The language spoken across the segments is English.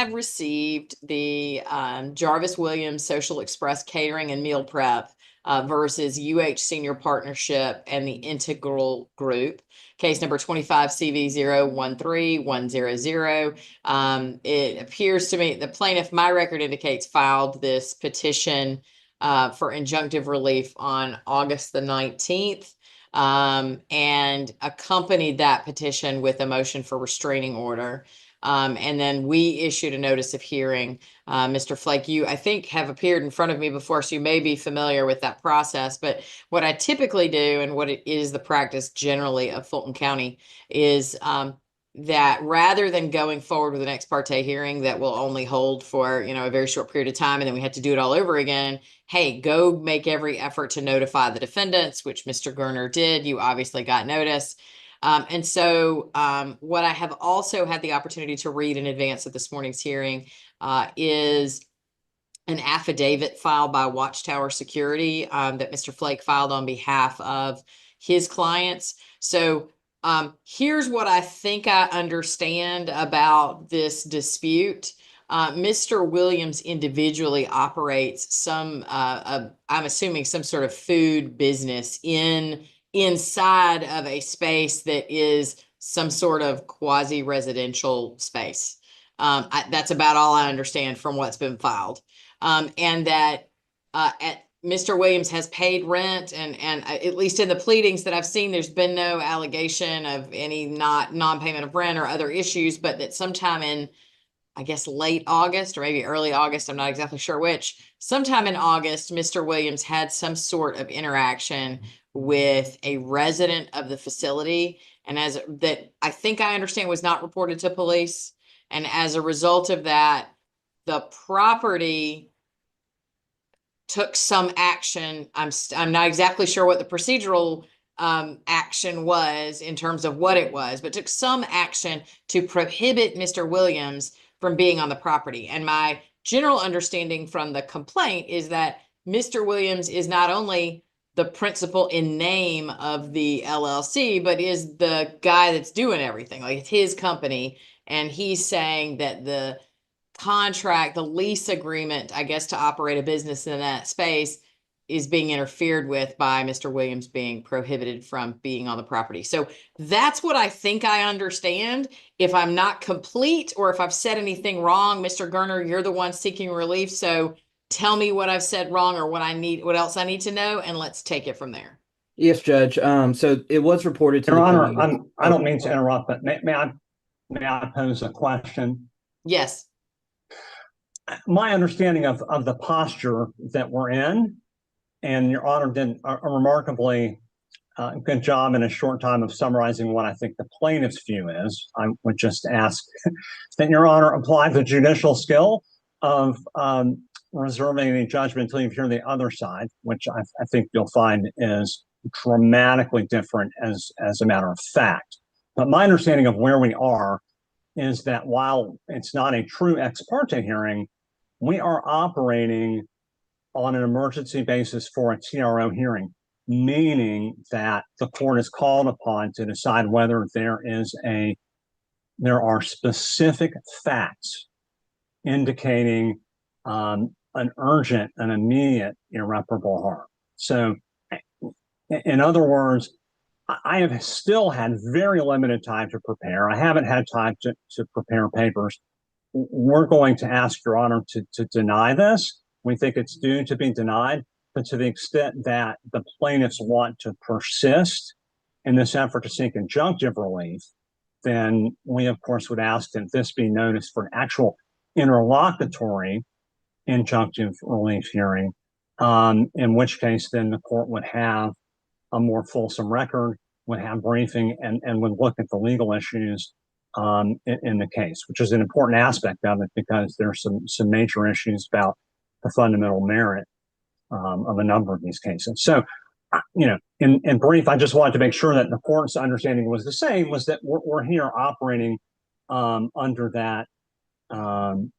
have received the Jarvis Williams Social Express Catering and Meal Prep versus UH Senior Partnership and the Integral Group, case number 25 CV013100. It appears to me the plaintiff, my record indicates, filed this petition for injunctive relief on August the 19th. And accompanied that petition with a motion for restraining order. And then we issued a notice of hearing. Mr. Flake, you, I think, have appeared in front of me before, so you may be familiar with that process. But what I typically do, and what it is the practice generally of Fulton County, is that rather than going forward with an ex parte hearing that will only hold for, a very short period of time, and then we have to do it all over again, hey, go make every effort to notify the defendants, which Mr. Gerner did. You obviously got notice. And so what I have also had the opportunity to read in advance of this morning's hearing is an affidavit filed by Watchtower Security that Mr. Flake filed on behalf of his clients. So here's what I think I understand about this dispute. Mr. Williams individually operates some, I'm assuming some sort of food business inside of a space that is some sort of quasi-residential space. That's about all I understand from what's been filed. And that Mr. Williams has paid rent, and at least in the pleadings that I've seen, there's been no allegation of any non-payment of rent or other issues, but that sometime in, I guess, late August or maybe early August, I'm not exactly sure which, sometime in August, Mr. Williams had some sort of interaction with a resident of the facility, and as that I think I understand was not reported to police. And as a result of that, the property took some action. I'm not exactly sure what the procedural action was in terms of what it was, but took some action to prohibit Mr. Williams from being on the property. And my general understanding from the complaint is that Mr. Williams is not only the principal in name of the LLC, but is the guy that's doing everything. Like, it's his company. And he's saying that the contract, the lease agreement, I guess, to operate a business in that space is being interfered with by Mr. Williams being prohibited from being on the property. So that's what I think I understand. If I'm not complete or if I've said anything wrong, Mr. Gerner, you're the one seeking relief. So tell me what I've said wrong or what else I need to know, and let's take it from there. Yes, Judge. So it was reported to Your the Honor, police. I don't mean to interrupt, but may I pose a question? Yes. My understanding of the posture that we're in, and Your Honor did a remarkably good job in a short time of summarizing what I think the plaintiff's view is. I would just ask that Your Honor apply the judicial skill of reserving any judgment until you hear the other side, which I think you'll find is dramatically different as a matter of fact. But my understanding of where we are is that while it's not a true ex parte hearing, we are operating on an emergency basis for a TRO hearing, meaning that the court is called upon to decide whether there are specific facts indicating an urgent and immediate irreparable harm. So, in other words, I have still had very limited time to prepare. I haven't had time to prepare papers. We're going to ask Your Honor to deny this. We think it's due to be denied, but to the extent that the plaintiffs want to persist in this effort to seek injunctive relief, then we, of course, would ask that this be noticed for an actual interlocutory injunctive relief hearing, in which case then the court would have a more fulsome record, would have briefing, and would look at the legal issues in the case, which is an important aspect of it because there's some major issues about the fundamental merit of a number of these cases. So, in brief, I just wanted to make sure that the court's understanding was the same, was that we're here operating under that, under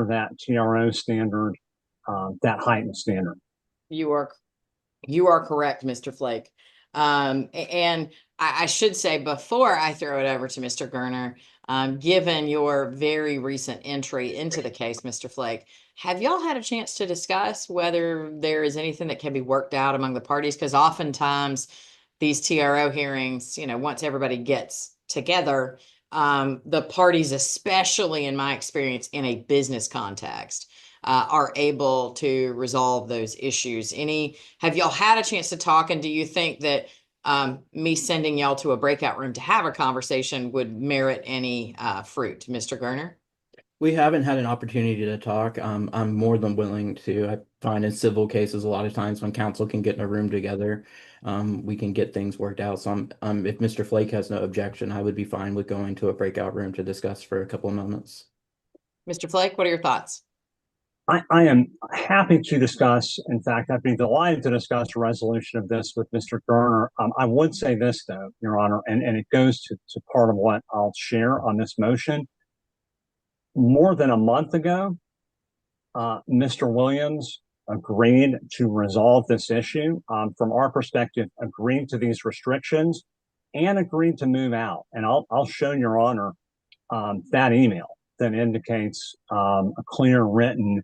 that TRO standard, that heightened standard. You are correct, Mr. Flake. And I should say, before I throw it over to Mr. Gerner, Given your very recent entry into the case, Mr. Flake, have y'all had a chance to discuss whether there is anything that can be worked out among the parties? Because oftentimes these TRO hearings, once everybody gets together, the parties, especially in my experience in a business context, are able to resolve those issues. Have y'all had a chance to talk, and do you think that me sending y'all to a breakout room to have a conversation would merit any fruit, Mr. Gerner? We haven't had an opportunity to talk. I'm more than willing to. I find in civil cases a lot of times when counsel can get in a room together, we can get things worked out. So if Mr. Flake has no objection, I would be fine with going to a breakout room to discuss for a couple of moments. Mr. Flake, what are your thoughts? I am happy to discuss. In fact, I'd be delighted to discuss a resolution of this with Mr. Gerner. I would say this, though, Your Honor, and it goes to part of what I'll share on this motion. More than a month ago, Mr. Williams agreed to resolve this issue. From our perspective, agreed to these restrictions and agreed to move out. And I'll show Your Honor that email that indicates a clear written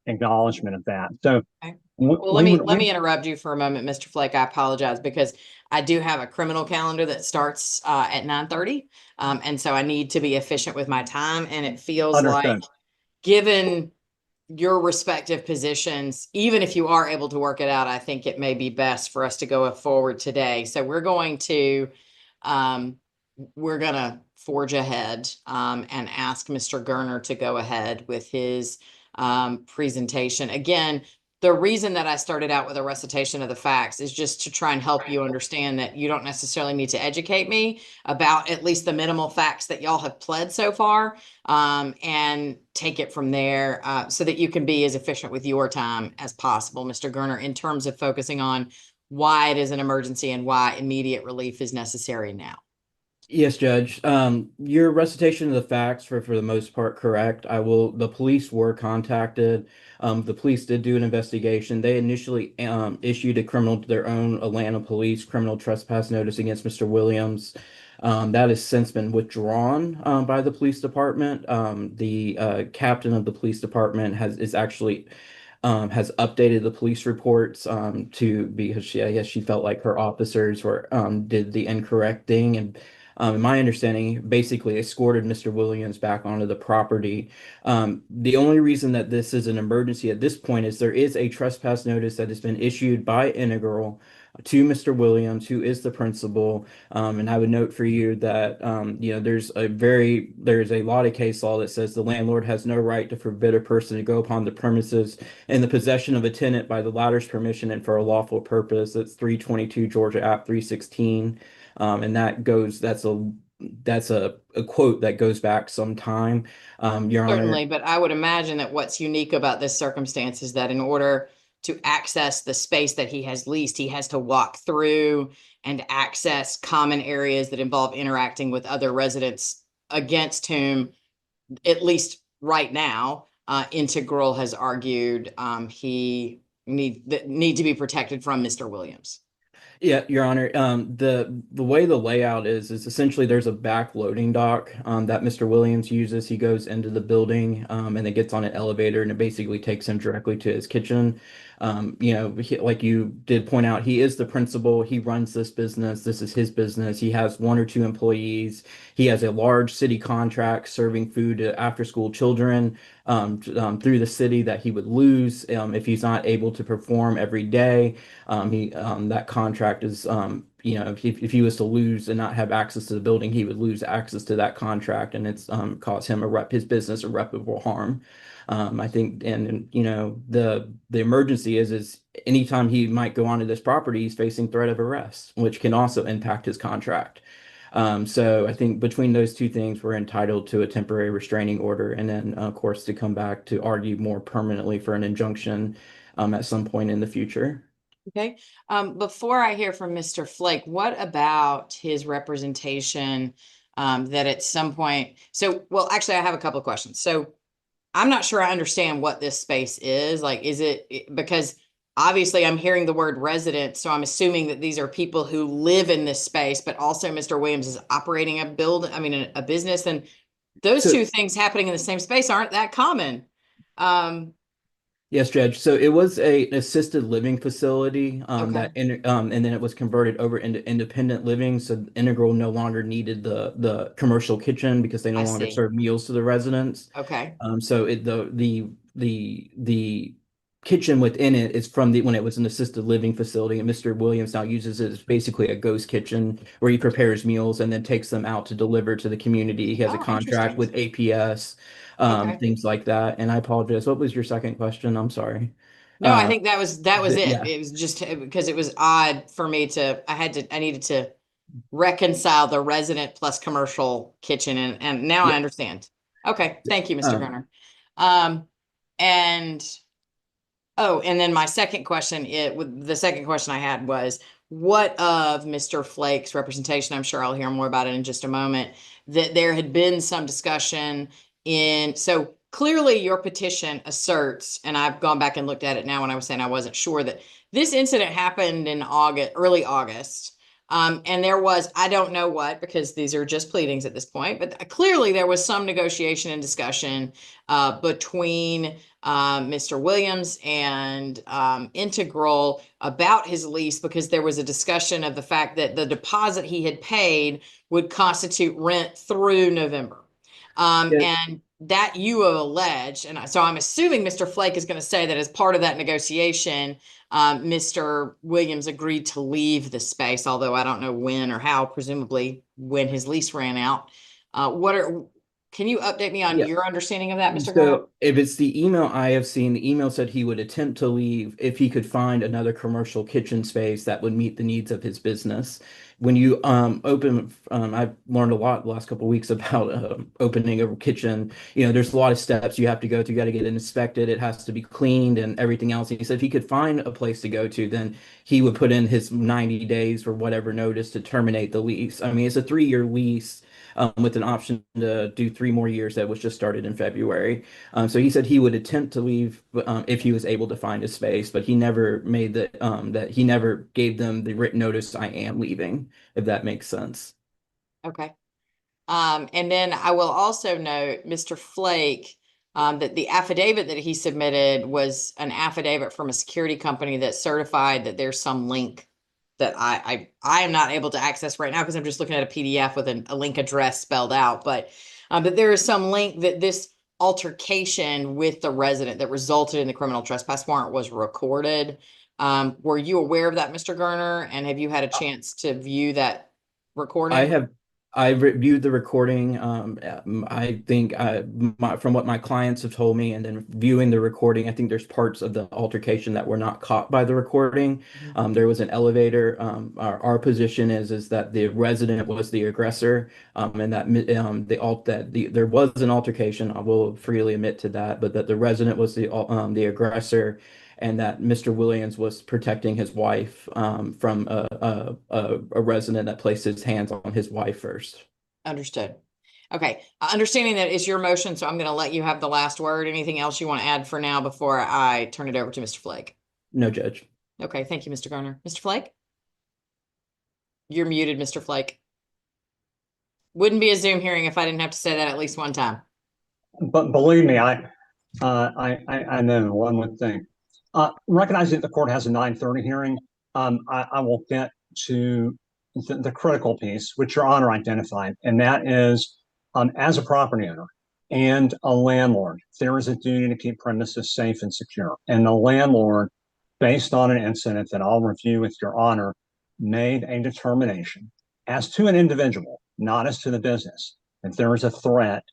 acknowledgement of that. So, okay. Well, let me interrupt you for a moment, Mr. Flake. I apologize because I do have a criminal calendar that starts at 9:30, and so I need to be efficient with my time. And it feels understood. like, given your respective positions, even if you are able to work it out, I think it may be best for us to go forward today. So we're gonna forge ahead and ask Mr. Gerner to go ahead with his presentation. Again, the reason that I started out with a recitation of the facts is just to try and help you understand that you don't necessarily need to educate me about at least the minimal facts that y'all have pled so far, and take it from there so that you can be as efficient with your time as possible, Mr. Gerner, in terms of focusing on why it is an emergency and why immediate relief is necessary now. Yes, Judge. Your recitation of the facts for the most part correct. The police were contacted. The police did do an investigation. They initially issued their own Atlanta police criminal trespass notice against Mr. Williams. That has since been withdrawn by the police department. The captain of the police department has updated the police reports because she felt like her officers did the incorrect thing, and in my understanding, basically escorted Mr. Williams back onto the property. The only reason that this is an emergency at this point is there is a trespass notice that has been issued by Integral to Mr. Williams, who is the principal. And I would note for you that there's a lot of case law that says the landlord has no right to forbid a person to go upon the premises in the possession of a tenant by the latter's permission and for a lawful purpose. That's 322 Georgia App 316. And that's a quote that goes back some time. Your Honor. Certainly, but I would imagine that what's unique about this circumstance is that in order to access the space that he has leased, he has to walk through and access common areas that involve interacting with other residents against whom, at least right now, Integral has argued he need to be protected from Mr. Williams. Yeah, Your Honor. The way the layout is essentially there's a back loading dock that Mr. Williams uses. He goes into the building and then gets on an elevator, and it basically takes him directly to his kitchen. Like you did point out, he is the principal. He runs this business. This is his business. He has 1 or 2 employees. He has a large city contract serving food to after-school children through the city that he would lose if he's not able to perform every day. That contract is if he was to lose and not have access to the building, he would lose access to that contract, and it's caused him his business irreparable harm. I think, and the emergency is anytime he might go onto this property, he's facing threat of arrest, which can also impact his contract. So I think between those two things, we're entitled to a temporary restraining order, and then of course to come back to argue more permanently for an injunction at some point in the future. Okay. Before I hear from Mr. Flake, what about his representation that at some point, well, actually, I have a couple of questions. So I'm not sure I understand what this space is. Like, is it because obviously I'm hearing the word resident, so I'm assuming that these are people who live in this space, but also Mr. Williams is operating a business. And those So two things happening in the same space aren't that common. Um, yes, Judge. So it was an assisted living facility okay, and then it was converted over into independent living. So Integral no longer needed the commercial kitchen because they no I longer see. serve meals to the residents. Okay. So the kitchen within it is from the when it was an assisted living facility, and Mr. Williams now uses it as basically a ghost kitchen where he prepares meals and then takes them out to deliver to the community. He has a Oh, contract interesting. with APS, Okay. things like that. And I apologize. What was your second question? I'm sorry. No, I Uh, think that was it. yeah, It was just because it was odd for me I needed to reconcile the resident plus commercial kitchen and now I yeah. understand. Okay, thank you, Mr. Um, Garner. Um, and Oh, and then my second question, the second question I had was, what of Mr. Flake's representation? I'm sure I'll hear more about it in just a moment. That there had been some discussion so clearly your petition asserts, and I've gone back and looked at it now when I was saying I wasn't sure that this incident happened in August, early August. And there was, I don't know what, because these are just pleadings at this point, but clearly there was some negotiation and discussion between Mr. Williams and Integral about his lease because there was a discussion of the fact that the deposit he had paid would constitute rent through November. yeah, And that you have alleged, and so I'm assuming Mr. Flake is going to say that as part of that negotiation, Mr. Williams agreed to leave the space, although I don't know when or how, presumably when his lease ran out. Can you update me on yeah. your understanding of that, Mr. Garner? So if it's the email I have seen, the email said he would attempt to leave if he could find another commercial kitchen space that would meet the needs of his business. When you open, I've learned a lot the last couple of weeks about opening a kitchen. You know, there's a lot of steps you have to go through. You got to get it inspected. It has to be cleaned and everything else. And he said if he could find a place to go to, then he would put in his 90 days or whatever notice to terminate the lease. I mean, it's a 3-year lease with an option to do 3 more years that was just started in February. So he said he would attempt to leave if he was able to find a space, but he never made that he never gave them the written notice, I am leaving, if that makes sense. Okay. And then I will also note, Mr. Flake, that the affidavit that he submitted was an affidavit from a security company that certified that there's some link that I am not able to access right now because I'm just looking at a PDF with a link address spelled out. But there is some link that this altercation with the resident that resulted in the criminal trespass warrant was recorded. Were you aware of that, Mr. Garner? And have you had a chance to view that I recording? have I reviewed the recording. I think from what my clients have told me, and then viewing the recording, I think there's parts of the altercation that were not caught by the recording. Mhm. There was an elevator. Our position is that the resident was the aggressor, and that there was an altercation. I will freely admit to that, but that the resident was the aggressor and that Mr. Williams was protecting his wife from a resident that placed his hands on his wife first. Understood. Okay, understanding that is your motion, so I'm going to let you have the last word. Anything else you want to add for now before I turn it over to Mr. Flake? No, Judge. Okay, thank you, Mr. Garner. Mr. Flake? You're muted, Mr. Flake. Wouldn't be a Zoom hearing if I didn't have to say that at least one time. But believe me, I know one would think. Recognizing that the court has a 9:30 hearing, I will get to the critical piece, which Your Honor identified, and that is, as a property owner and a landlord, there is a duty to keep premises safe and secure. And the landlord, based on an incident that I'll review with Your Honor, made a determination as to an individual, not as to the business, that there is a threat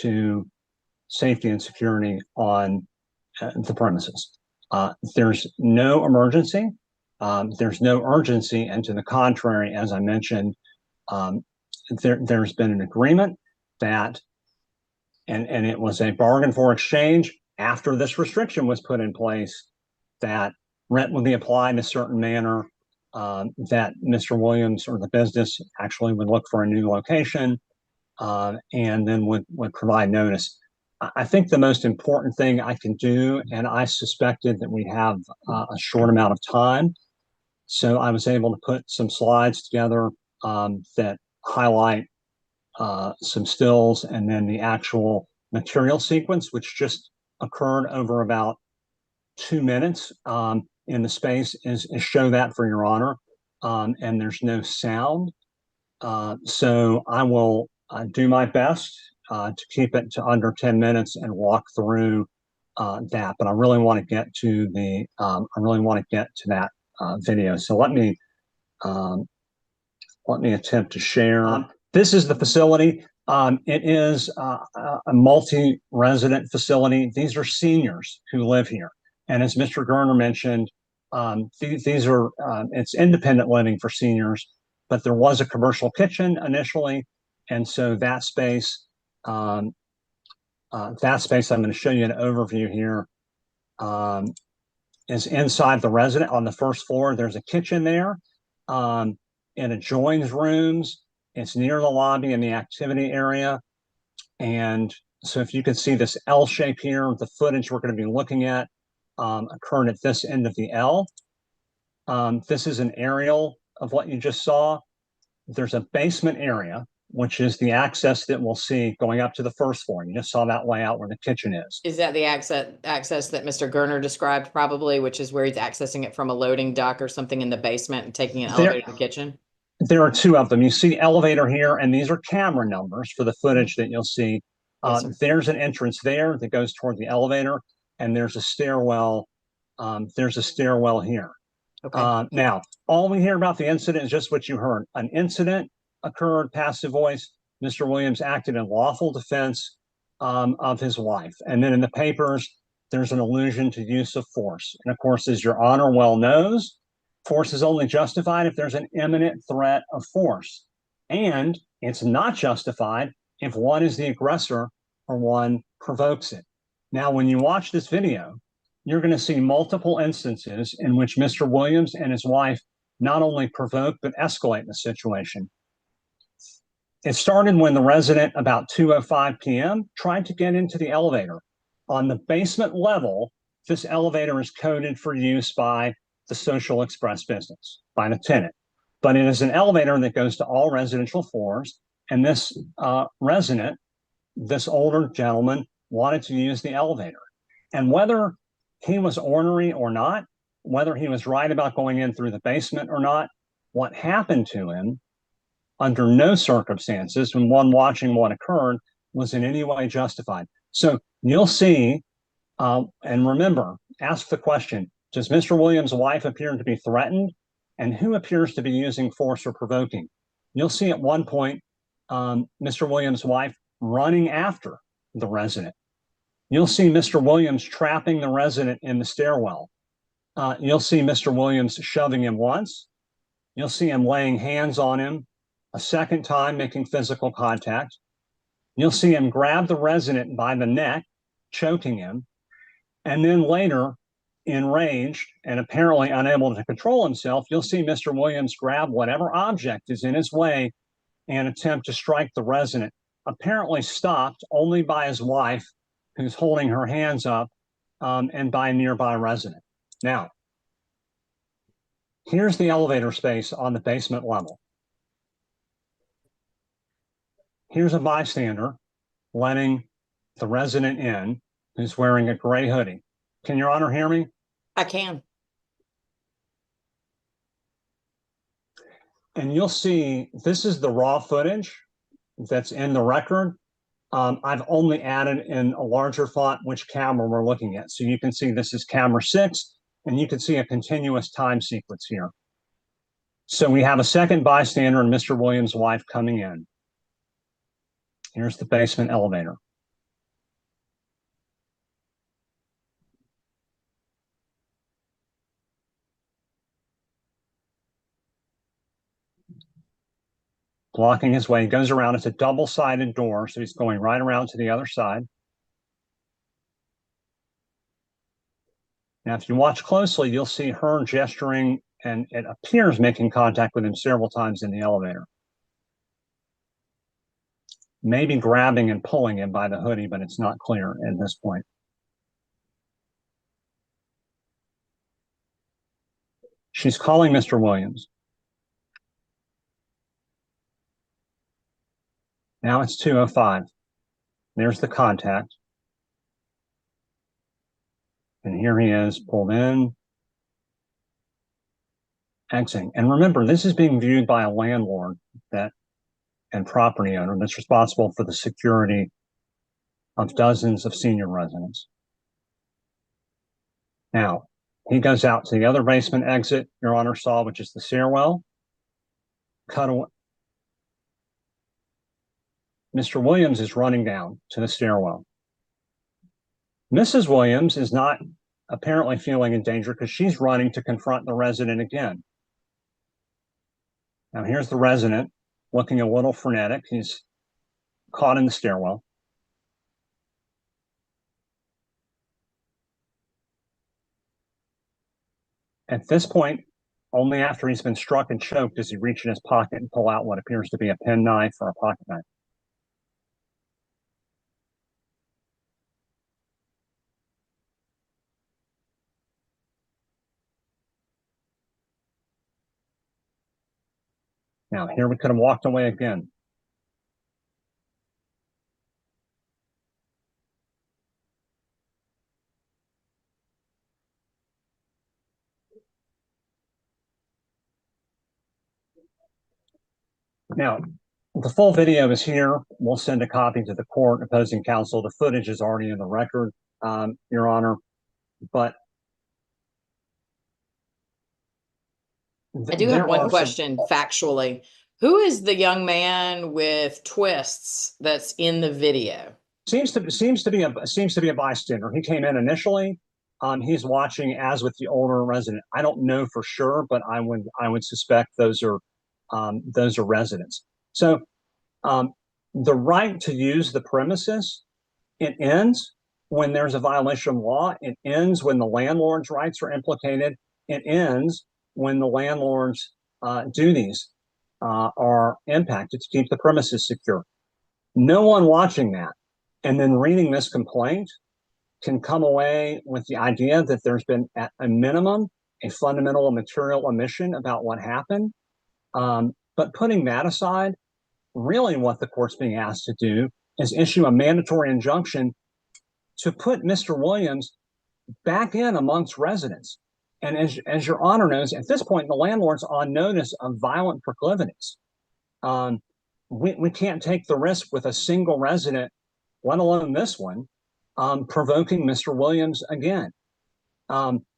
to safety and security on the premises. There's no emergency. There's no urgency. And to the contrary, as I mentioned, there's been an agreement that, and it was a bargain for exchange after this restriction was put in place, that rent would be applied in a certain manner, that Mr. Williams or the business actually would look for a new location, and then would provide notice. I think the most important thing I can do, and I suspected that we have a short amount of time, so I was able to put some slides together that highlight some stills, and then the actual material sequence, which just occurred over about 2 minutes in the space, is show that for your honor. And there's no sound. So I will do my best to keep it to under 10 minutes and walk through that. But I really want to get to that video. So let me attempt to share. This is the facility. It is a multi-resident facility. These are seniors who live here. And as Mr. Gerner mentioned, these are it's independent living for seniors, but there was a commercial kitchen initially. And so that space I'm going to show you an overview here, is inside the resident on the first floor. There's a kitchen there. It adjoins rooms. It's near the lobby and the activity area. And so if you can see this L shape here, the footage we're going to be looking at occurred at this end of the L. This is an aerial of what you just saw. There's a basement area, which is the access that we'll see going up to the first floor. You just saw that layout where the kitchen is. Is that the access that Mr. Gerner described probably, which is where he's accessing it from a loading dock or something in the basement and taking an elevator to the kitchen? There are two of them. You see elevator here, and these are camera numbers for the footage that you'll see. Yes, there's an entrance there that goes toward the elevator, and there's a stairwell. There's a stairwell here. Okay. Now, all we hear about the incident is just what you heard. An incident occurred, passive voice. Mr. Williams acted in lawful defense of his wife. And then in the papers, there's an allusion to use of force. And of course, as your honor well knows, force is only justified if there's an imminent threat of force. And it's not justified if one is the aggressor or one provokes it. Now, when you watch this video, you're going to see multiple instances in which Mr. Williams and his wife not only provoke but escalate the situation. It started when the resident, about 2:05 p.m., tried to get into the elevator. On the basement level, this elevator is coded for use by the Social Express business, by the tenant. But it is an elevator that goes to all residential floors. And this resident, this older gentleman, wanted to use the elevator. And whether he was ornery or not, whether he was right about going in through the basement or not, what happened to him under no circumstances, when one watching what occurred, was in any way justified. So you'll see, and remember, ask the question, does Mr. Williams' wife appear to be threatened? And who appears to be using force or provoking? You'll see at one point, Mr. Williams' wife running after the resident. You'll see Mr. Williams trapping the resident in the stairwell. You'll see Mr. Williams shoving him once. You'll see him laying hands on him a second time, making physical contact. You'll see him grab the resident by the neck, choking him. And then later, enraged and apparently unable to control himself, you'll see Mr. Williams grab whatever object is in his way and attempt to strike the resident, apparently stopped only by his wife, who's holding her hands up, and by a nearby resident. Now, here's the elevator space on the basement level. Here's a bystander letting the resident in who's wearing a gray hoodie. Can Your Honor hear me? I can. And you'll see this is the raw footage that's in the record. I've only added in a larger font which camera we're looking at. So you can see this is camera 6, and you can see a continuous time sequence here. So we have a second bystander and Mr. Williams' wife coming in. Here's the basement elevator. Blocking his way, he goes around. It's a double-sided door, so he's going right around to the other side. Now, if you watch closely, you'll see her gesturing, and it appears making contact with him several times in the elevator. Maybe grabbing and pulling him by the hoodie, but it's not clear at this point. She's calling Mr. Williams. Now it's 2:05. There's the contact. And here he is, pulled in, exiting. And remember, this is being viewed by a landlord and property owner that's responsible for the security of dozens of senior residents. Now, he goes out to the other basement exit Your Honor saw, which is the stairwell. Cut away. Mr. Williams is running down to the stairwell. Mrs. Williams is not apparently feeling in danger because she's running to confront the resident again. Now, here's the resident looking a little frenetic. He's caught in the stairwell. At this point, only after he's been struck and choked does he reach in his pocket and pull out what appears to be a penknife or a pocket knife. Now, here we could have walked away again. Now, the full video is here. We'll send a copy to the court opposing counsel. The footage is already in the record, Your Honor. But I do have one question factually. Who is the young man with twists that's in the video? Seems to be a bystander. He came in initially. He's watching as with the older resident. I don't know for sure, but I would suspect those are residents. So the right to use the premises, it ends when there's a violation of law. It ends when the landlord's rights are implicated. It ends when the landlord's duties are impacted to keep the premises secure. No one watching that and then reading this complaint can come away with the idea that there's been, at a minimum, a fundamental and material omission about what happened. But putting that aside, really what the court's being asked to do is issue a mandatory injunction to put Mr. Williams back in amongst residents. And as Your Honor knows, at this point, the landlord's on notice of violent proclivities. We can't take the risk with a single resident, let alone this one, provoking Mr. Williams again.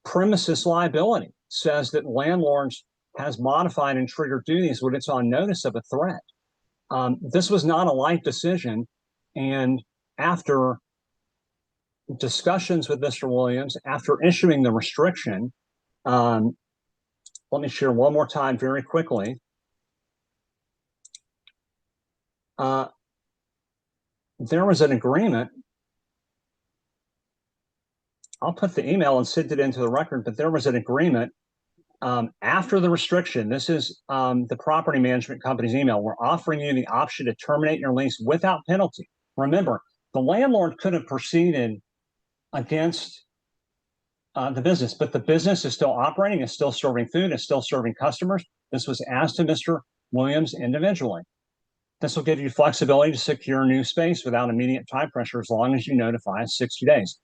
Premises liability says that landlords has modified and triggered duties when it's on notice of a threat. This was not a light decision. And after discussions with Mr. Williams, after issuing the restriction, let me share one more time very quickly. There was an agreement. I'll put the email and send it into the record, but there was an agreement after the restriction. This is the property management company's email. We're offering you the option to terminate your lease without penalty. Remember, the landlord could have proceeded against the business, but the business is still operating, is still serving food, is still serving customers. This was asked to Mr. Williams individually. This will give you flexibility to secure new space without immediate time pressure as long as you notify us 60 days.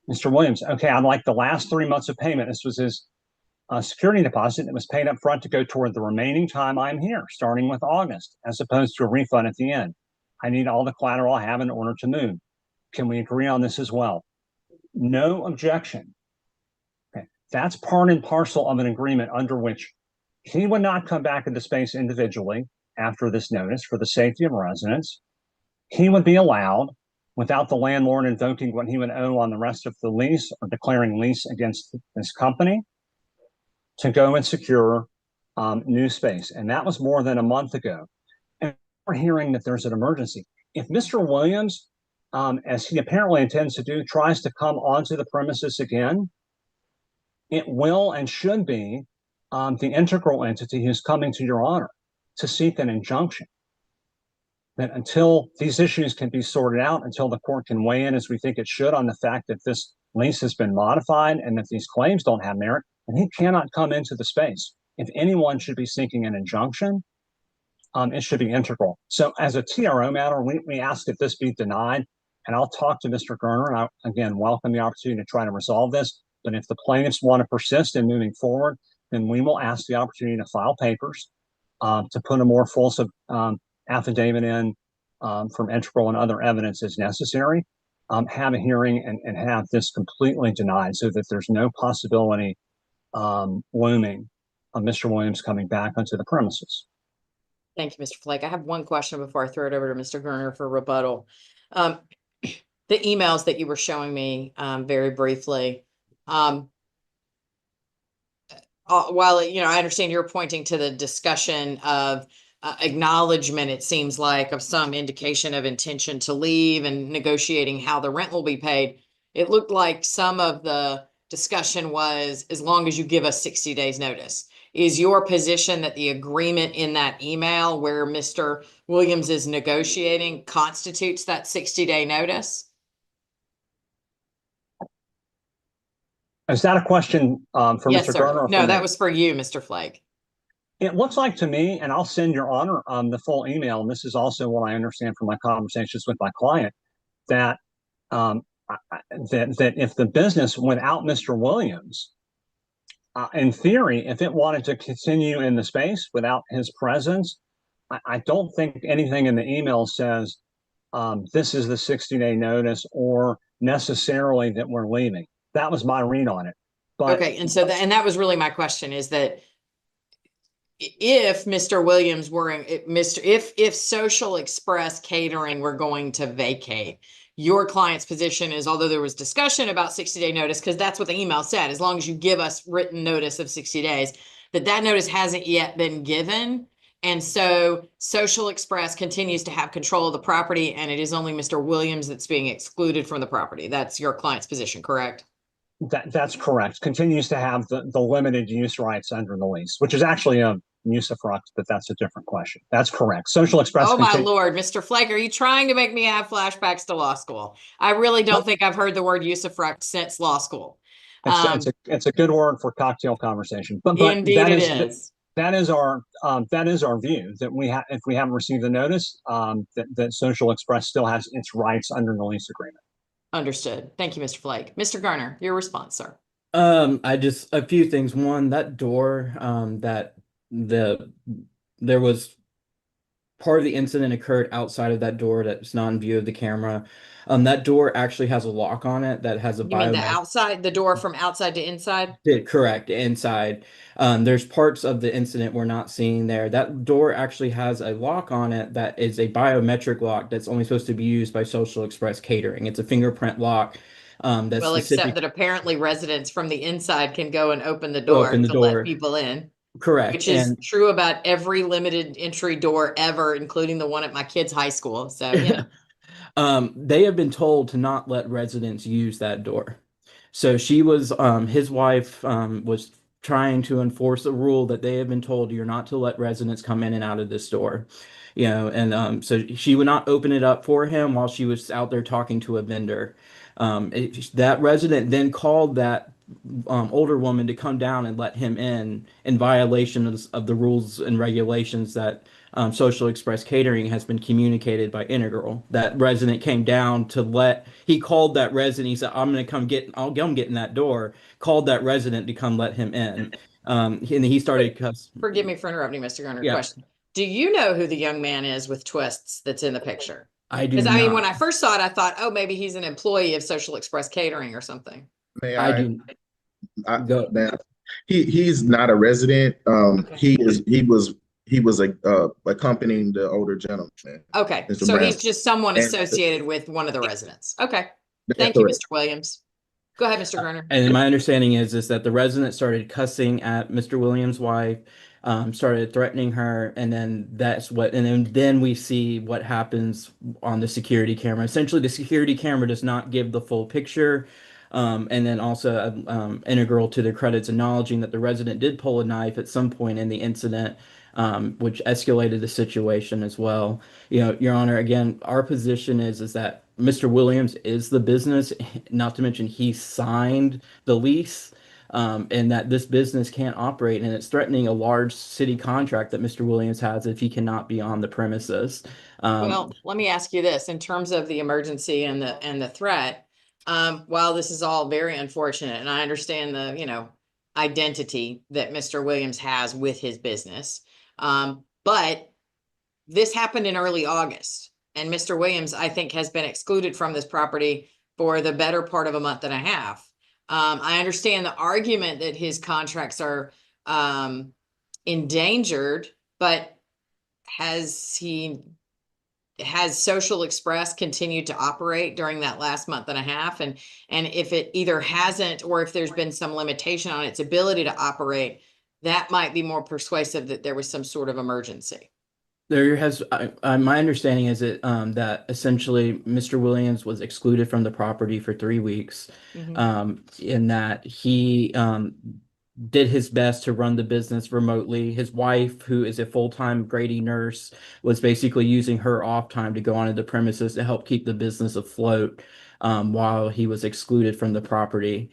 Mr. Williams, okay, I'd like the last 3 months of payment. This was his security deposit that was paid up front to go toward the remaining time I'm here, starting with August, as opposed to a refund at the end. I need all the collateral I have in order to move. Can we agree on this as well? No objection. Okay, that's part and parcel of an agreement under which he would not come back into space individually after this notice for the safety of residents. He would be allowed, without the landlord invoking what he would owe on the rest of the lease or declaring lease against this company, to go and secure new space. And that was more than a month ago. And we're hearing that there's an emergency. If Mr. Williams, as he apparently intends to do, tries to come onto the premises again, it will and should be the integral entity who's coming to Your Honor to seek an injunction. That until these issues can be sorted out, until the court can weigh in as we think it should on the fact that this lease has been modified and that these claims don't have merit, and he cannot come into the space. If anyone should be seeking an injunction, it should be integral. So as a TRO matter, we ask that this be denied, and I'll talk to Mr. Gerner, and I, again, welcome the opportunity to try to resolve this. But if the plaintiffs want to persist in moving forward, then we will ask the opportunity to file papers, to put a more fulsome affidavit in from integral and other evidence as necessary, have a hearing and have this completely denied so that there's no possibility looming of Mr. Williams coming back onto the premises. Thank you, Mr. Flake. I have one question before I throw it over to Mr. Gerner for rebuttal. The emails that you were showing me very briefly, while I understand you're pointing to the discussion of acknowledgement, it seems like, of some indication of intention to leave and negotiating how the rent will be paid. It looked like some of the discussion was, as long as you give us 60 days notice. Is your position that the agreement in that email where Mr. Williams is negotiating constitutes that 60-day notice? Is that a question for Yes, Mr. sir. Gerner? No, that was for you, Mr. Flake. It looks like to me, and I'll send Your Honor the full email, and this is also what I understand from my conversations with my client, that that if the business without Mr. Williams, in theory, if it wanted to continue in the space without his presence, I don't think anything in the email says this is the 60-day notice or necessarily that we're leaving. That was my read on it. But okay, and so that was really my question, is that if Mr. Williams were if Social Express Catering were going to vacate, your client's position is, although there was discussion about 60-day notice, because that's what the email said, as long as you give us written notice of 60 days, that notice hasn't yet been given. And so Social Express continues to have control of the property, and it is only Mr. Williams that's being excluded from the property. That's your client's position, correct? That's correct. Continues to have the limited use rights under the lease, which is actually a usufruct, but that's a different question. That's correct. Social Express. Oh my Lord, Mr. Flake, are you trying to make me have flashbacks to law school? I really don't think I've heard the word usufruct since law school. It's a good word for cocktail conversation, but Indeed that it is. That is our view, that if we haven't received the notice, that Social Express still has its rights under the lease agreement. Understood. Thank you, Mr. Flake. Mr. Garner, your response, sir. A few things. One, that door, there was part of the incident occurred outside of that door that's not in view of the camera. That door actually has a lock on it that has a You mean the door from outside to inside? Correct, inside. There's parts of the incident we're not seeing there. That door actually has a lock on it that is a biometric lock that's only supposed to be used by Social Express Catering. It's a fingerprint lock. That's well, specific. except that apparently residents from the inside can go and open the door to let people in. Correct. Which is true about every limited entry door ever, including the one at my kid's high school. So, they have been told to not let residents use that door. So his wife was trying to enforce a rule that they have been told you're not to let residents come in and out of this door. And so she would not open it up for him while she was out there talking to a vendor. That resident then called that older woman to come down and let him in violation of the rules and regulations that Social Express Catering has been communicated by Integral. That resident came down he called that resident. He said, I'll come get in that door. Called that resident to come let him in. And he started Forgive me for interrupting, Mr. Garner. Yeah. Question. Do you know who the young man is with twists that's in the picture? I do Because not. when I first saw it, I thought, oh, maybe he's an employee of Social Express Catering or something. He's not a resident. Okay. He was accompanying the older gentleman. Okay, Mr. so Brown. he's just someone associated with one of the residents. Okay, thank you, Mr. Williams. Go ahead, Mr. Garner. And my understanding is that the resident started cussing at Mr. Williams' wife, started threatening her, and then then we see what happens on the security camera. Essentially, the security camera does not give the full picture. And then also integral to the credits, acknowledging that the resident did pull a knife at some point in the incident, which escalated the situation as well. Your Honor, again, our position is that Mr. Williams is the business, not to mention he signed the lease. and that this business can't operate, and it's threatening a large city contract that Mr. Williams has if he cannot be on the premises. Well, let me ask you this, in terms of the emergency and the threat, while this is all very unfortunate, and I understand the, identity that Mr. Williams has with his business, but this happened in early August, and Mr. Williams, I think, has been excluded from this property for the better part of a month and a half. I understand the argument that his contracts are endangered, but has Social Express continued to operate during that last month and a half? And if it either hasn't, or if there's been some limitation on its ability to operate, that might be more persuasive that there was some sort of emergency. There has my understanding is that essentially Mr. Williams was excluded from the property for 3 weeks, in that he did his best to run the business remotely. His wife, who is a full-time Grady nurse, was basically using her off time to go onto the premises to help keep the business afloat, while he was excluded from the property.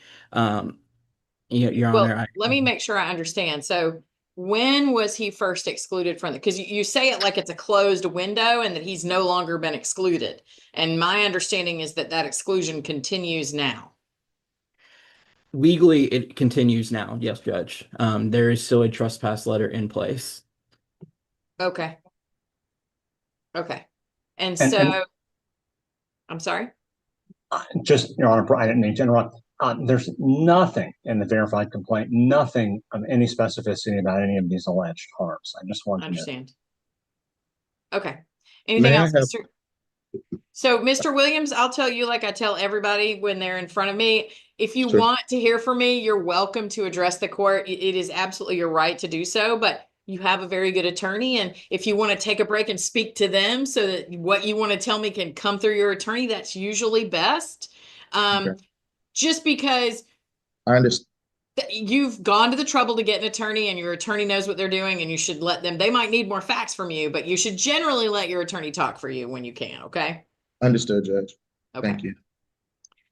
Your Well, Honor, let me make sure I understand. So when was he first excluded from because you say it like it's a closed window and that he's no longer been excluded. And my understanding is that that exclusion continues now. legally it continues now. Yes, Judge. There is still a trespass letter in place. Okay. Okay. And And- so, I'm sorry. Just, Your Honor, I didn't mean to interrupt. There's nothing in the verified complaint, nothing of any specificity about any of these alleged harms. I just want I to know. understand. Okay. Anything May I else, have- Mr.? So, Mr. Williams, I'll tell you, like I tell everybody when they're in front of me, if you Sure. want to hear from me, you're welcome to address the court. It is absolutely your right to do so, but you have a very good attorney. And if you want to take a break and speak to them so that what you want to tell me can come through your attorney, that's usually best. Okay. Just because I understand. you've gone to the trouble to get an attorney and your attorney knows what they're doing, and you should let them, they might need more facts from you, but you should generally let your attorney talk for you when you can. Okay. Understood, Judge. Okay. Thank you.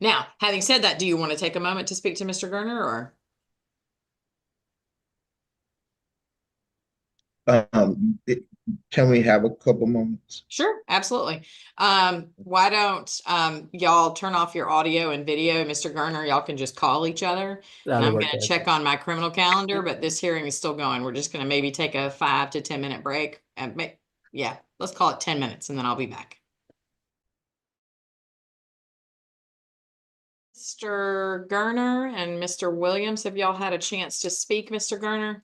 Now, having said that, do you want to take a moment to speak to Mr. Gerner or? Can we have a couple moments? Sure, absolutely. Why don't y'all turn off your audio and video, Mr. Gerner? Y'all can just call each other. And That'll I'm work, going to Judge. check on my criminal calendar, but this hearing is still going. We're just going to maybe take a 5 to 10 minute break and yeah, let's call it 10 minutes and then I'll be back. Mr. Gerner and Mr. Williams, have y'all had a chance to speak, Mr. Gerner?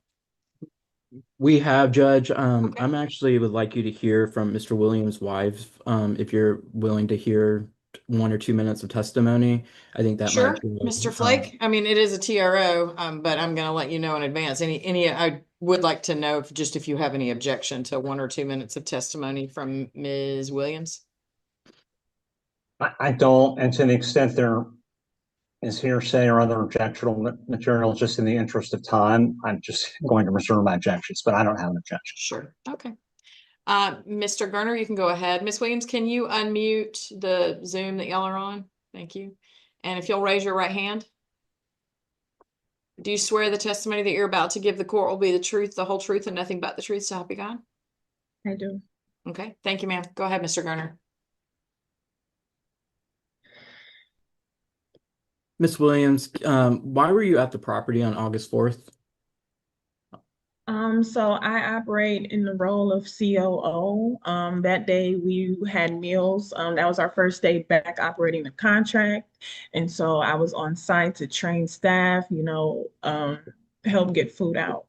We have, Judge. Okay. I'm actually would like you to hear from Mr. Williams' wife, if you're willing to hear 1 or 2 minutes of testimony. I think that Sure, might be Mr. Flake. I mean, it is a TRO, but I'm going to let you know in advance. I would like to know if you have any objection to 1 or 2 minutes of testimony from Ms. Williams. I don't, and to the extent there is hearsay or other objectionable material, just in the interest of time, I'm just going to reserve my objections, but I don't have an objection. Sure. Okay. Mr. Gerner, you can go ahead. Ms. Williams, can you unmute the Zoom that y'all are on? Thank you. And if you'll raise your right hand. Do you swear the testimony that you're about to give the court will be the truth, the whole truth, and nothing but the truth, so help you God? I do. Okay. Thank you, ma'am. Go ahead, Mr. Gerner. Miss Williams, why were you at the property on August 4th? So I operate in the role of COO. That day we had meals. That was our first day back operating the contract. And so I was on site to train staff, help get food out.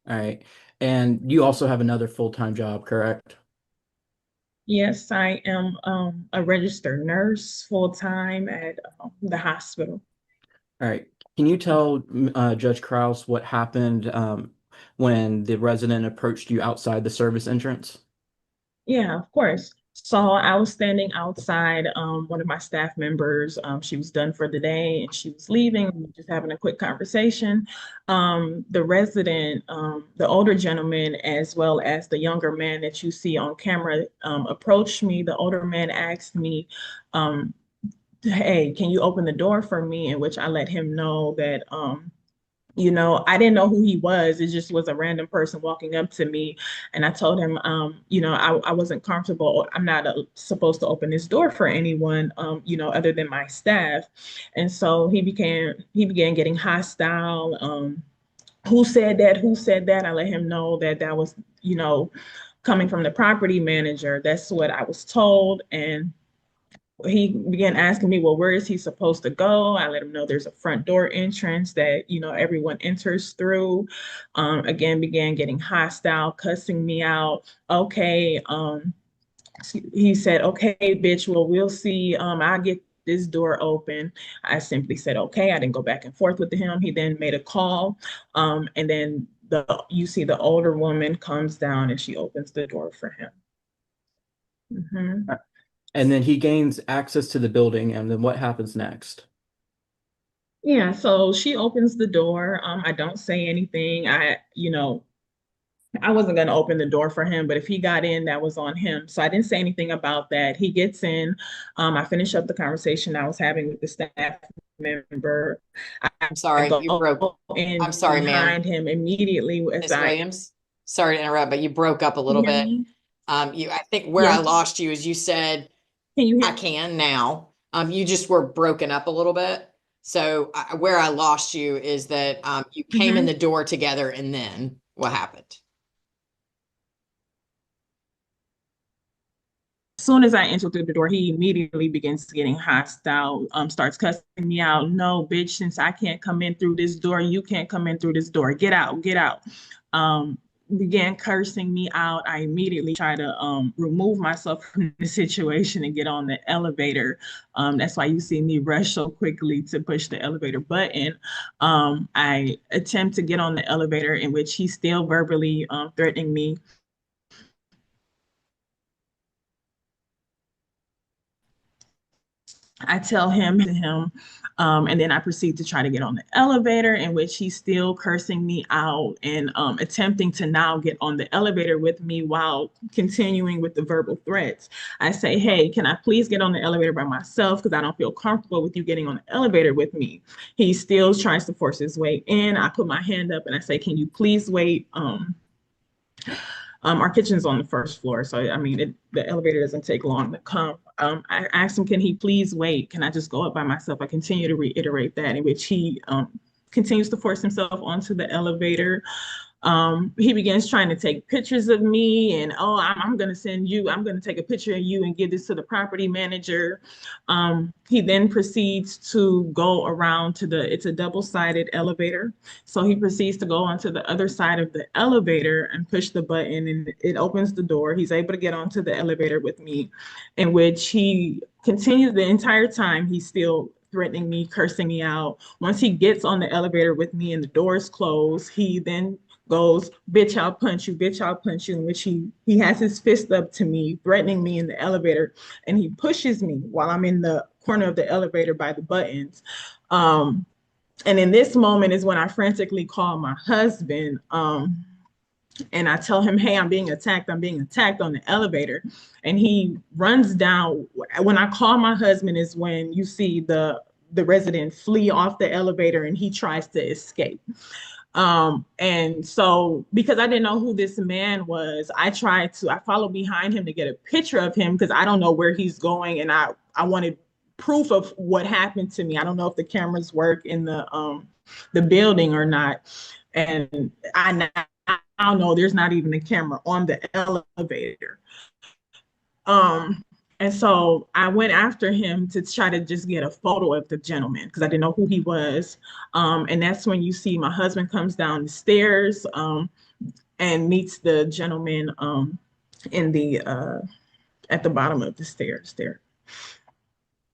All right. And you also have another full-time job, correct? Yes, I am a registered nurse full-time at the hospital. All right. Can you tell Judge Krause what happened when the resident approached you outside the service entrance? Yeah, of course. So I was standing outside, one of my staff members, she was done for the day and she was leaving, we were just having a quick conversation. The resident, the older gentleman, as well as the younger man that you see on camera, approached me. The older man asked me, hey, can you open the door for me? In which I let him know that, I didn't know who he was. It just was a random person walking up to me. And I told him, I wasn't comfortable. I'm not supposed to open this door for anyone, other than my staff. And so he began getting hostile. Who said that? Who said that? I let him know that was, coming from the property manager. That's what I was told. And he began asking me, well, where is he supposed to go? I let him know there's a front door entrance that, everyone enters through. Again, began getting hostile, cussing me out. Okay. He said, okay, bitch, well, we'll see. I'll get this door open. I simply said, okay. I didn't go back and forth with him. He then made a call. And then you see the older woman comes down and she opens the door for him. Mm-hmm. And then he gains access to the building, and then what happens next? Yeah, so she opens the door. I don't say anything. I wasn't gonna open the door for him, but if he got in, that was on him. So I didn't say anything about that. He gets in. I finish up the conversation I was having with the staff member. I'm sorry, go you broke. in I'm sorry, ma'am. behind him immediately as Miss Williams, sorry to interrupt, but you broke up a little bit. I think where I Yes. lost you is you said, Can you hear I can now. You just were broken up a little bit. So where I lost you is that you came in the door together, and then what happened? As soon as I enter through the door, he immediately begins getting hostile, starts cussing me out. No, bitch, since I can't come in through this door, you can't come in through this door. Get out, get out. Began cursing me out. I immediately try to remove myself from the situation and get on the elevator. That's why you see me rush so quickly to push the elevator button. I attempt to get on the elevator, in which he's still verbally threatening me. I tell him to him, and then I proceed to try to get on the elevator, in which he's still cursing me out and attempting to now get on the elevator with me while continuing with the verbal threats. I say, hey, can I please get on the elevator by myself? Because I don't feel comfortable with you getting on the elevator with me. He still tries to force his way in. I put my hand up and I say, can you please wait? Our kitchen's on the first floor, so I mean, the elevator doesn't take long to come. I asked him, can he please wait? Can I just go up by myself? I continue to reiterate that, in which he continues to force himself onto the elevator. He begins trying to take pictures of me and, oh, I'm going to take a picture of you and give this to the property manager. He then proceeds to go around it's a double-sided elevator. So he proceeds to go onto the other side of the elevator and push the button, and it opens the door. He's able to get onto the elevator with me, in which he continues the entire time. He's still threatening me, cursing me out. Once he gets on the elevator with me and the doors close, he then goes, bitch, I'll punch you, bitch, I'll punch you, in which he has his fist up to me, threatening me in the elevator, and he pushes me while I'm in the corner of the elevator by the buttons. And in this moment is when I frantically call my husband, and I tell him, hey, I'm being attacked on the elevator. And he runs down. When I call my husband is when you see the resident flee off the elevator and he tries to escape. And so because I didn't know who this man was, I followed behind him to get a picture of him, because I don't know where he's going, and I wanted proof of what happened to me. I don't know if the cameras work in the building or not. And I now know there's not even a camera on the elevator. And so I went after him to try to just get a photo of the gentleman, because I didn't know who he was. And that's when you see my husband comes down the stairs and meets the gentleman in at the bottom of the stairs there.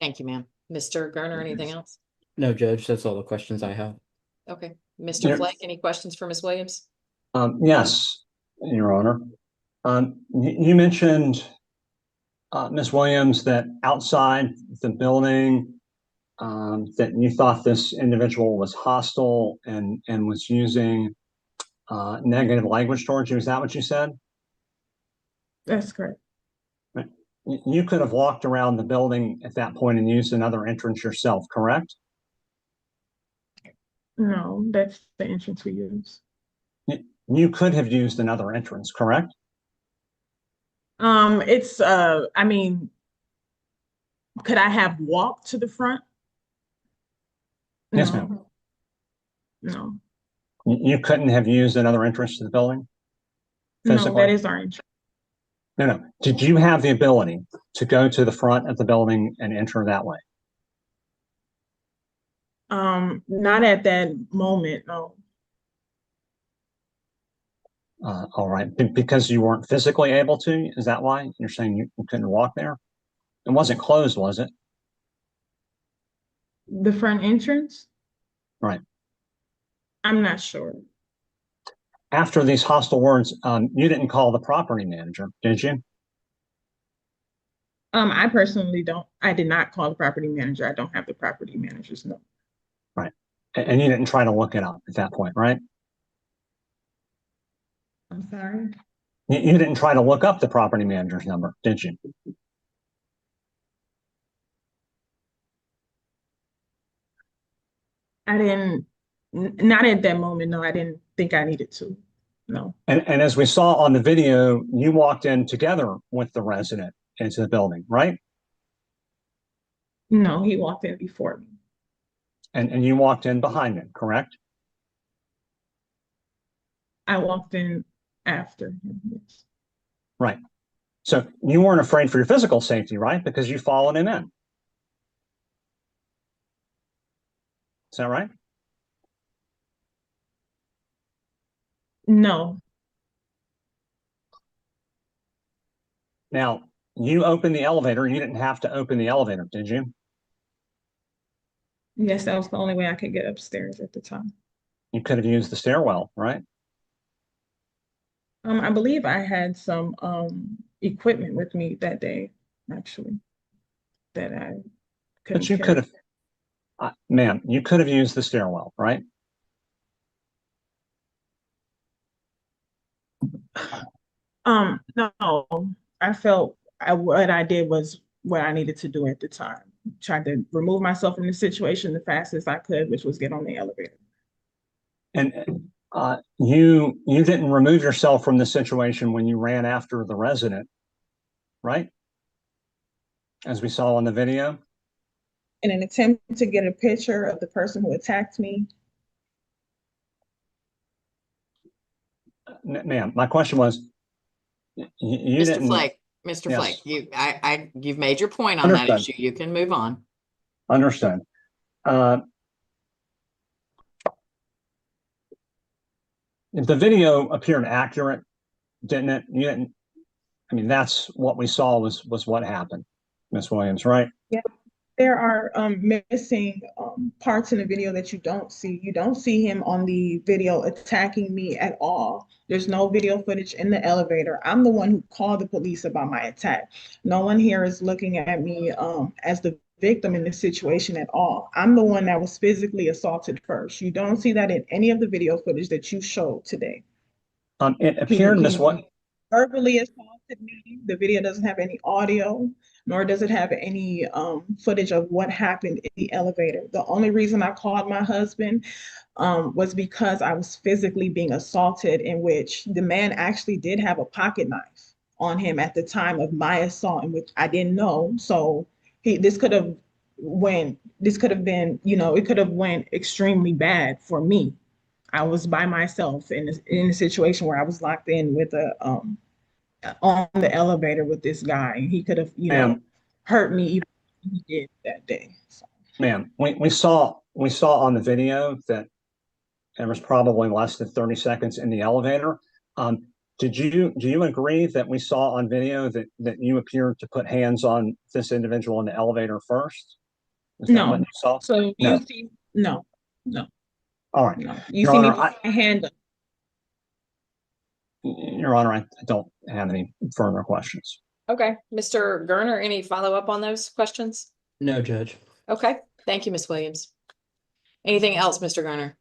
Thank you, ma'am. Mr. Garner, anything else? No, Judge, that's all the questions I have. Okay. Mr. Fleck, any questions for Ms. Williams? Yes, Your Honor. You mentioned, Ms. Williams, that outside the building, that you thought this individual was hostile and was using negative language towards you. Is that what you said? That's correct. You could have walked around the building at that point and used another entrance yourself, correct? No, that's the entrance we use. You could have used another entrance, correct? It's I mean, could I have walked to the front? Yes, No, ma'am. no, You couldn't have used another entrance to the building no, physically? that is our entrance. No. Did you have the ability to go to the front of the building and enter that way? Not at that moment, no. All right. Because you weren't physically able to? Is that why you're saying you couldn't walk there? It wasn't closed, was it? The front entrance? Right. I'm not sure. After these hostile words, you didn't call the property manager, did you? I personally don't. I did not call the property manager. I don't have the property manager's number. Right. And you didn't try to look it up at that point, right? I'm sorry. You didn't try to look up the property manager's number, did you? I didn't, not at that moment. No, I didn't think I needed to. No. And as we saw on the video, you walked in together with the resident into the building, right? No, he walked in before me. And you walked in behind him, correct? I walked in after him. Yes. Right. So you weren't afraid for your physical safety, right? Because you followed him in. Is that right? No. Now, you opened the elevator. You didn't have to open the elevator, did you? Yes, that was the only way I could get upstairs at the time. You could have used the stairwell, right? I believe I had some equipment with me that day, actually, that I couldn't But you carry. could have, ma'am, you could have used the stairwell, right? No, I felt what I did was what I needed to do at the time. Tried to remove myself from the situation the fastest I could, which was get on the elevator. And you didn't remove yourself from the situation when you ran after the resident, right? As we saw in the video. In an attempt to get a picture of the person who attacked me. Ma'am, my question was, you Mr. didn't. Flake, Mr. Yes. Flake, you've made your point on that Understood. issue. You can move on. Understood. The video appeared accurate, didn't it? You didn't. I mean, that's what we saw was what happened, Miss Williams, right? Yeah. There are missing parts in the video that you don't see. You don't see him on the video attacking me at all. There's no video footage in the elevator. I'm the one who called the police about my attack. No one here is looking at me as the victim in this situation at all. I'm the one that was physically assaulted first. You don't see that in any of the video footage that you showed today. It appeared, Miss what? Verbally assaulted me. The video doesn't have any audio, nor does it have any footage of what happened in the elevator. The only reason I called my husband was because I was physically being assaulted, in which the man actually did have a pocket knife on him at the time of my assault, in which I didn't know. So this could have been, it could have went extremely bad for me. I was by myself in a situation where I was locked in with on the elevator with this guy. He could have, hurt me even if he did that day. So. Ma'am, we saw on the video that there was probably less than 30 seconds in the elevator. Do you agree that we saw on video that you appeared to put hands on this individual in the elevator first? Is that what you saw? So you see, no. All right. No. You see me put my hand up. Your Honor, I don't have any further questions. Okay, Mr. Gerner, any follow-up on those questions? No, Judge. Okay, thank you, Ms. Williams. Anything else, Mr. Gerner?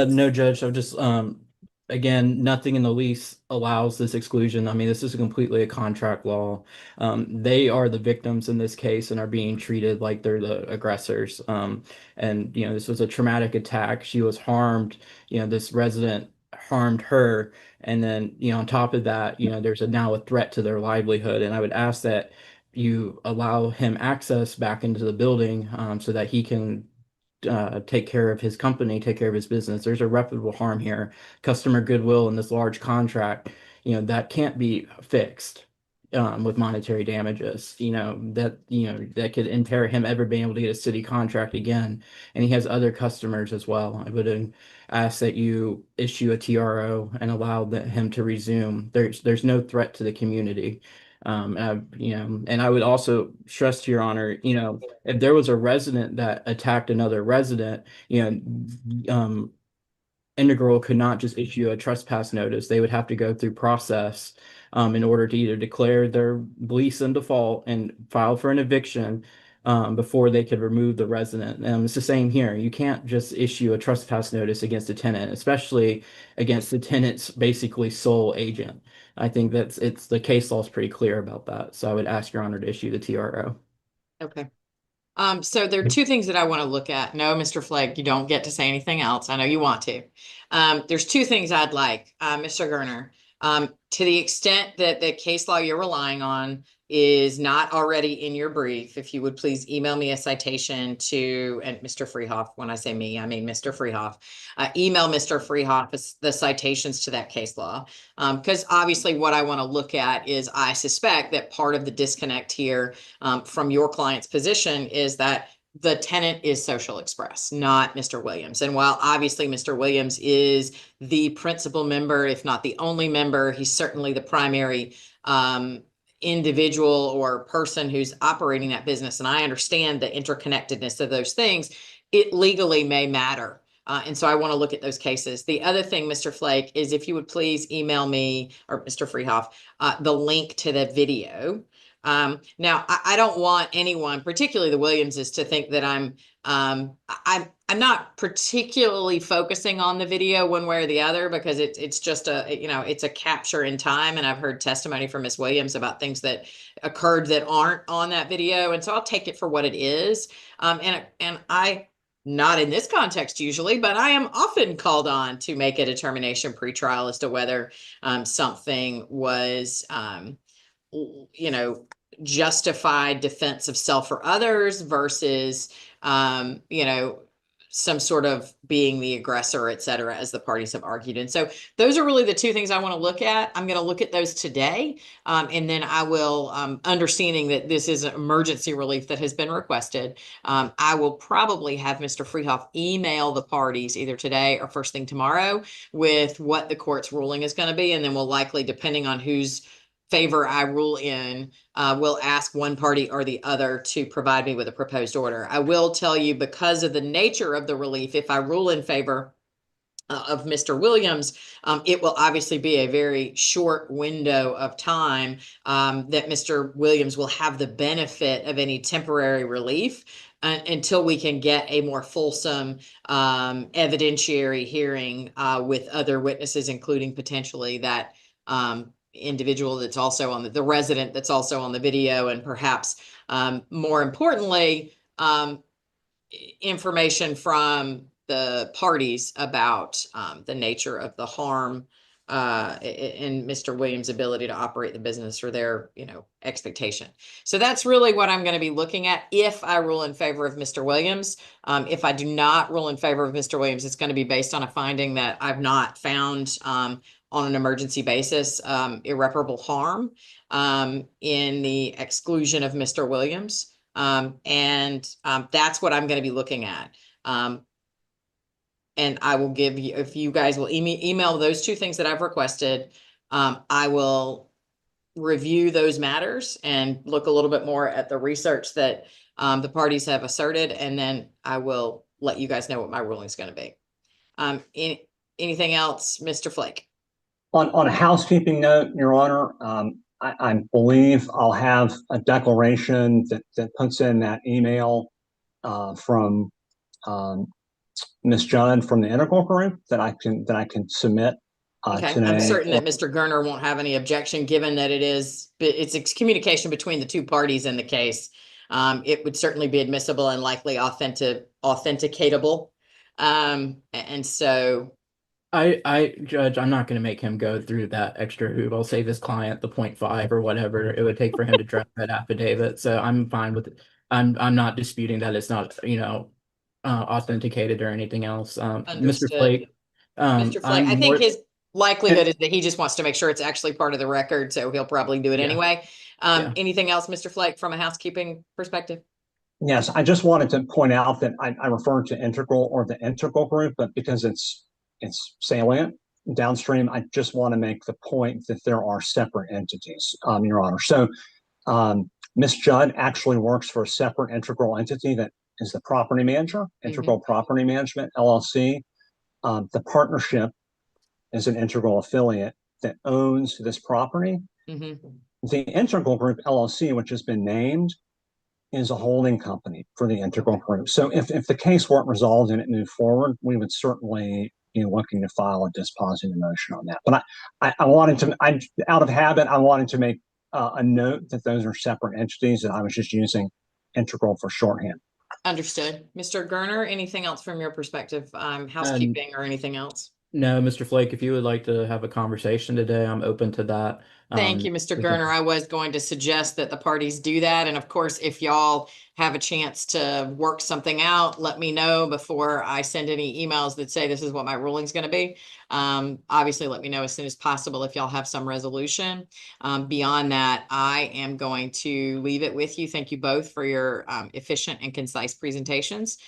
No, Judge. I again, nothing in the lease allows this exclusion. I mean, this is completely a contract law. They are the victims in this case and are being treated like they're the aggressors. And, you know, this was a traumatic attack. She was harmed. You know, this resident harmed her. And then, you know, on top of that, you know, there's now a threat to their livelihood. And I would ask that you allow him access back into the building so that he can take care of his company, take care of his business. There's irreparable harm here, customer goodwill in this large contract, you know, that can't be fixed with monetary damages, you know, that could impair him ever being able to get a city contract again. And he has other customers as well. I would ask that you issue a TRO and allow him to resume. There's no threat to the community. And I would also stress to your honor, you know, if there was a resident that attacked another resident, you know, Integral could not just issue a trespass notice. They would have to go through process in order to either declare their lease in default and file for an eviction before they could remove the resident. It's the same here. You can't just issue a trespass notice against a tenant, especially against the tenant's basically sole agent. I think the case law is pretty clear about that. So I would ask your honor to issue the TRO. Okay. So there are two things that I want to look at. No, Mr. Flake, you don't get to say anything else. I know you want to. There's two things I'd like, Mr. Gerner. To the extent that the case law you're relying on is not already in your brief, if you would please email me a citation to, and Mr. Freehoff, when I say me, I mean Mr. Freehoff, email Mr. Freehoff the citations to that case law. Because obviously what I want to look at is, I suspect that part of the disconnect here from your client's position is that the tenant is Social Express, not Mr. Williams. And while obviously Mr. Williams is the principal member, if not the only member, he's certainly the primary individual or person who's operating that business. And I understand the interconnectedness of those things. It legally may matter. And so I want to look at those cases. The other thing, Mr. Flake, is if you would please email me, or Mr. Freehoff, the link to the video. Now I don't want anyone, particularly the Williamses, to think that I'm not particularly focusing on the video one way or the other, because it's just it's a capture in time. And I've heard testimony from Miss Williams about things that occurred that aren't on that video. And so I'll take it for what it is. And I, not in this context usually, but I am often called on to make a determination pre-trial as to whether something was justified defense of self or others versus, some sort of being the aggressor, et cetera, as the parties have argued. And so those are really the two things I want to look at. I'm going to look at those today. And then I will, understanding that this is an emergency relief that has been requested, I will probably have Mr. Freehoff email the parties either today or first thing tomorrow with what the court's ruling is going to be. And then we'll likely, depending on whose favor I rule in, will ask one party or the other to provide me with a proposed order. I will tell you, because of the nature of the relief, if I rule in favor of Mr. Williams, it will obviously be a very short window of time that Mr. Williams will have the benefit of any temporary relief until we can get a more fulsome evidentiary hearing with other witnesses, including potentially that individual that's also on the resident that's also on the video, and perhaps more importantly, information from the parties about the nature of the harm and Mr. Williams' ability to operate the business, or their, expectation. So that's really what I'm going to be looking at if I rule in favor of Mr. Williams. If I do not rule in favor of Mr. Williams, it's going to be based on a finding that I've not found on an emergency basis irreparable harm in the exclusion of Mr. Williams. And that's what I'm going to be looking at. And I will give you, if you guys will email those two things that I've requested, I will review those matters and look a little bit more at the research that the parties have asserted, and then I will let you guys know what my ruling is going to be. Anything else, Mr. Flake? On a housekeeping note, Your Honor, I believe I'll have a declaration that puts in that email from Ms. Judd from the Integral Group that I can submit Okay, today. I'm certain that Mr. Gerner won't have any objection, given that it's communication between the two parties in the case. It would certainly be admissible and likely authenticatable. And so, Judge, I'm not going to make him go through that extra hoop. I'll save his client the 0.5 or whatever it would take for him to draft that affidavit. So I'm fine with it. I'm not disputing that it's not, authenticated or anything else. Mr. understood. Flake, Mr. Flake, I I'm think more, his likelihood is that he just wants to make sure it's actually part of the record, so he'll probably do it Yeah. anyway. Yeah. Anything else, Mr. Flake, from a housekeeping perspective? Yes, I just wanted to point out that I referred to integral or the integral group, but because it's salient downstream, I just want to make the point that there are separate entities, Your Honor. So Ms. Judd actually works for a separate integral entity that is the property manager, Integral Property Management, LLC. The partnership is an integral affiliate that owns this property. The Integral Group, LLC, which has been named, is a holding company for the Integral Group. So if the case weren't resolved and it moved forward, we would certainly be looking to file a dispositive motion on that. But I wanted to, out of habit, I wanted to make a note that those are separate entities, and I was just using Integral for shorthand. Understood. Mr. Gerner, anything else from your perspective, housekeeping or anything else? No, Mr. Flake, if you would like to have a conversation today, I'm open to that. Thank you, Mr. Gerner. I was going to suggest that the parties do that. And of course, if y'all have a chance to work something out, let me know before I send any emails that say this is what my ruling is going to be. Obviously, let me know as soon as possible if y'all have some resolution. Beyond that, I am going to leave it with you. Thank you both for your efficient and concise presentations.